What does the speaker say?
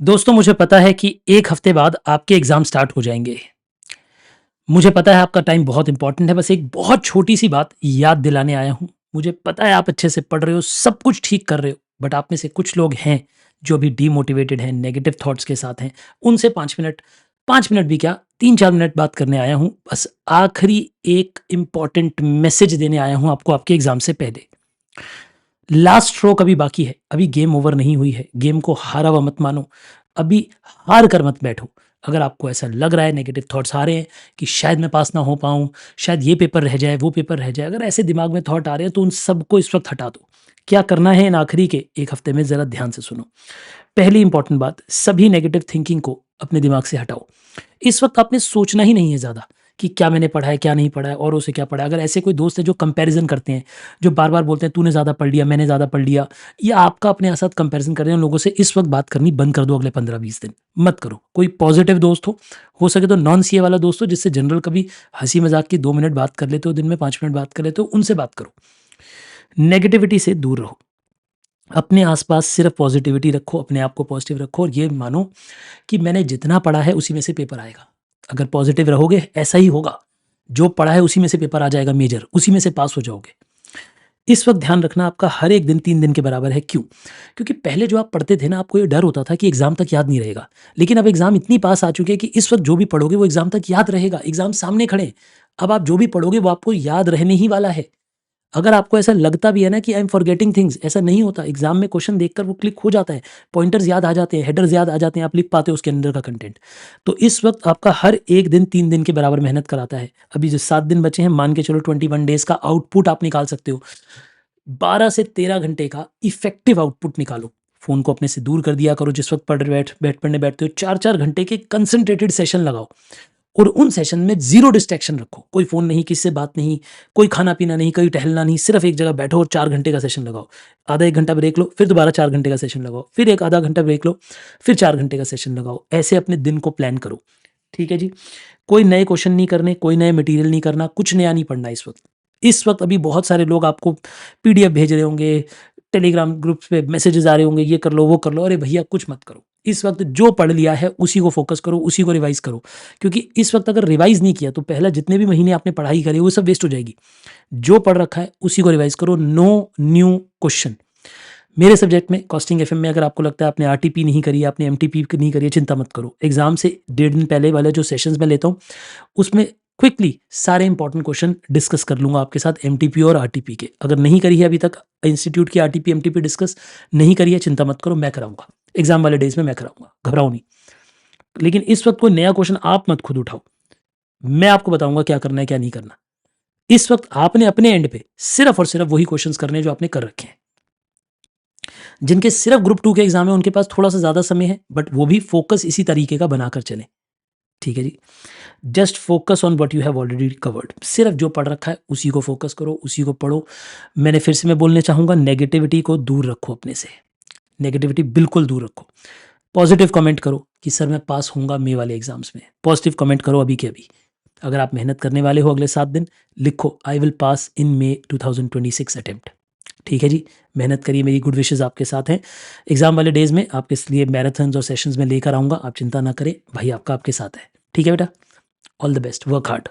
दोस्तों, मुझे पता है कि 1 हफ्ते बाद आपके एग्ज़ाम स्टार्ट हो जाएँगे। मुझे पता है आपका टाइम बहुत इम्पोर्टेंट है, बस एक बहुत छोटी-सी बात याद दिलाने आया हूँ। मुझे पता है आप अच्छे से पढ़ रहे हो, सब कुछ ठीक कर रहे हो, बट आप में से कुछ लोग हैं, जो अभी डीमोटिवेटेड हैं, नेगेटिव थॉट्स के साथ हैं। उनसे 5 मिनट भी क्या, 3-4 मिनट बात करने आया हूँ। बस आखिरी एक इम्पोर्टेंट मैसेज देने आया हूँ आपको आपके एग्ज़ाम से पहले। लास्ट स्ट्रोक अभी बाकी है, अभी गेम ओवर नहीं हुई है, गेम को हारा हुआ मत मानो, अभी हार कर मत बैठो। अगर आपको ऐसा लग रहा है, नेगेटिव थॉट्स आ रहे हैं कि शायद मैं पास ना हो पाऊँ, शायद ये पेपर रह जाए, वो पेपर रह जाए, अगर ऐसे दिमाग में थॉट आ रहे हैं तो उन सबको इस वक़्त हटा दो। क्या करना है इन आखिरी के 1 हफ्ते में ज़रा ध्यान से सुनो। पहली इंपॉर्टेंट बात, सभी नेगेटिव थिंकिंग को अपने दिमाग से हटाओ। इस वक़्त आपने सोचना ही नहीं है ज़्यादा कि क्या मैंने पढ़ा है, क्या नहीं पढ़ा है, औरों से क्या पढ़ा है। अगर ऐसे कोई दोस्त है जो कंपैरिज़न करते हैं, जो बार-बार बोलते हैं तूने ज़्यादा पढ़ लिया, मैंने ज़्यादा पढ़ लिया, या आपका अपने साथ कंपैरिज़न कर रहे हैं उन लोगों से, इस वक़्त बात करनी बंद कर दो अगले 15-20 दिन, मत करो। कोई पॉज़िटिव दोस्त हो सके तो नॉन सीए वाला दोस्त हो जिससे जनरल कभी हँसी-मज़ाक की 2 मिनट बात कर लेते हो, दिन में 5 मिनट बात कर लेते हो, उनसे बात करो। नेगेटिविटी से दूर रहो। अपने आस-पास सिर्फ़ पॉज़िटिविटी रखो, अपने आप को पॉज़िटिव रखो और ये मानो कि मैंने जितना पढ़ा है उसी में से पेपर आएगा। अगर पॉज़िटिव रहोगे ऐसा ही होगा। जो पढ़ा है उसी में से पेपर आ जाएगा मेजर, उसी में से पास हो जाओगे। इस वक़्त ध्यान रखना आपका हर एक दिन 3 दिन के बराबर है, क्यों? क्योंकि पहले जो आप पढ़ते थे ना, आपको ये डर होता था कि एग्ज़ाम तक याद नहीं रहेगा। लेकिन अब एग्ज़ाम इतनी पास आ चुकी है कि इस वक़्त जो भी पढ़ोगे वो एग्ज़ाम तक याद रहेगा, एग्ज़ाम सामने खड़े हैं। अब आप जो भी पढ़ोगे वो आपको याद रहने ही वाला है। अगर आपको ऐसा लगता भी है ना कि आई एम फॉरगेटिंग थिंग्स, ऐसा नहीं होता। एग्जाम में क्वेश्चन देखकर वो क्लिक हो जाता है, पॉइंटर्स याद आ जाते हैं, हेडर्स याद आ जाते हैं, आप लिख पाते हो उसके अंदर का कंटेंट। तो इस वक्त आपका हर एक दिन 3 दिन के बराबर मेहनत कराता है। अभी जो 7 दिन बचे हैं, मान के चलो 21 डेज का आउटपुट आप निकाल सकते हो। 12 से 13 घंटे का इफेक्टिव आउटपुट निकालो। फोन को अपने से दूर कर दिया करो। जिस वक्त पढ़ने बैठते हो, 4-4 घंटे के कंसंट्रेटेड सेशन लगाओ और उन सेशन में ज़ीरो डिस्ट्रैक्शन रखो। कोई फ़ोन नहीं, किसी से बात नहीं, कोई खाना-पीना नहीं, कहीं टहलना नहीं, सिर्फ़ एक जगह बैठो और 4 घंटे का सेशन लगाओ। आधा 1 घंटा ब्रेक लो, फिर दोबारा 4 घंटे का सेशन लगाओ, फिर एक आधा घंटा ब्रेक लो, फिर 4 घंटे का सेशन लगाओ। ऐसे अपने दिन को प्लान करो, ठीक है जी? कोई नए क्वेश्चन नहीं करने, कोई नए मटीरियल नहीं करना, कुछ नया नहीं पढ़ना इस वक़्त। इस वक़्त अभी बहुत सारे लोग आपको पीडीएफ भेज रहे होंगे, टेलीग्राम ग्रुप्स पे मैसेजेस आ रहे होंगे, ये कर लो, वो कर लो। अरे भैया कुछ मत करो। इस वक़्त जो पढ़ लिया है उसी को फ़ोकस करो, उसी को रिवाइज़ करो। क्योंकि इस वक़्त अगर रिवाइज़ नहीं किया तो पहला जितने भी महीने आपने पढ़ाई करी वो सब वेस्ट हो जाएगी। जो पढ़ रखा है उसी को रिवाइज़ करो, नो न्यू क्वेश्चन। मेरे सब्जेक्ट में कॉस्टिंग एफएम में अगर आपको लगता है आपने आरटीपी नहीं करी है, आपने एमटीपी नहीं करी है, चिंता मत करो। एग्ज़ाम से डेढ़ दिन पहले वाले जो सेशंस मैं लेता हूँ, उसमें क्विकली सारे इंपॉर्टेंट क्वेश्चन डिस्कस कर लूँगा आपके साथ, एमटीपी और आरटीपी के। अगर नहीं करी है अभी तक इंस्टीट्यूट की आरटीपी, एमटीपी डिस्कस नहीं करी है, चिंता मत करो, मैं कराऊँगा। एग्ज़ाम वाले डेज़ में मैं कराऊँगा, घबराओ नहीं। लेकिन इस वक़्त कोई नया क्वेश्चन आप मत खुद उठाओ। मैं आपको बताऊँगा क्या करना है, क्या नहीं करना। इस वक़्त आपने अपने एंड पे सिर्फ़ और सिर्फ़ वही क्वेश्चन्स करने हैं जो आपने कर रखे हैं। जिनके सिर्फ़ ग्रुप 2 के एग्ज़ाम है उनके पास थोड़ा-सा ज़्यादा समय है, बट वो भी फ़ोकस इसी तरीके का बनाकर चलें। ठीक है जी? Just focus on what you have already covered. सिर्फ़ जो पढ़ रखा है उसी को फ़ोकस करो, उसी को पढ़ो। मैंने फिर से मैं बोलना चाहूँगा, नेगेटिविटी को दूर रखो अपने से। नेगेटिविटी बिल्कुल दूर रखो। पॉज़िटिव कमेंट करो कि सर मैं पास होऊँगा मई वाले एग्ज़ाम्स में। पॉज़िटिव कमेंट करो अभी के अभी। अगर आप मेहनत करने वाले हो अगले 7 दिन, लिखो I will pass in May 2026 attempt. ठीक है जी? मेहनत करिए, मेरी गुड विशेज़ आपके साथ हैं। एग्ज़ाम वाले डेज़ में आपके लिए मैराथन्स और सेशंस में लेकर आऊँगा, आप चिंता ना करें, भाई आपका आपके साथ है। ठीक है बेटा? All the best, work hard.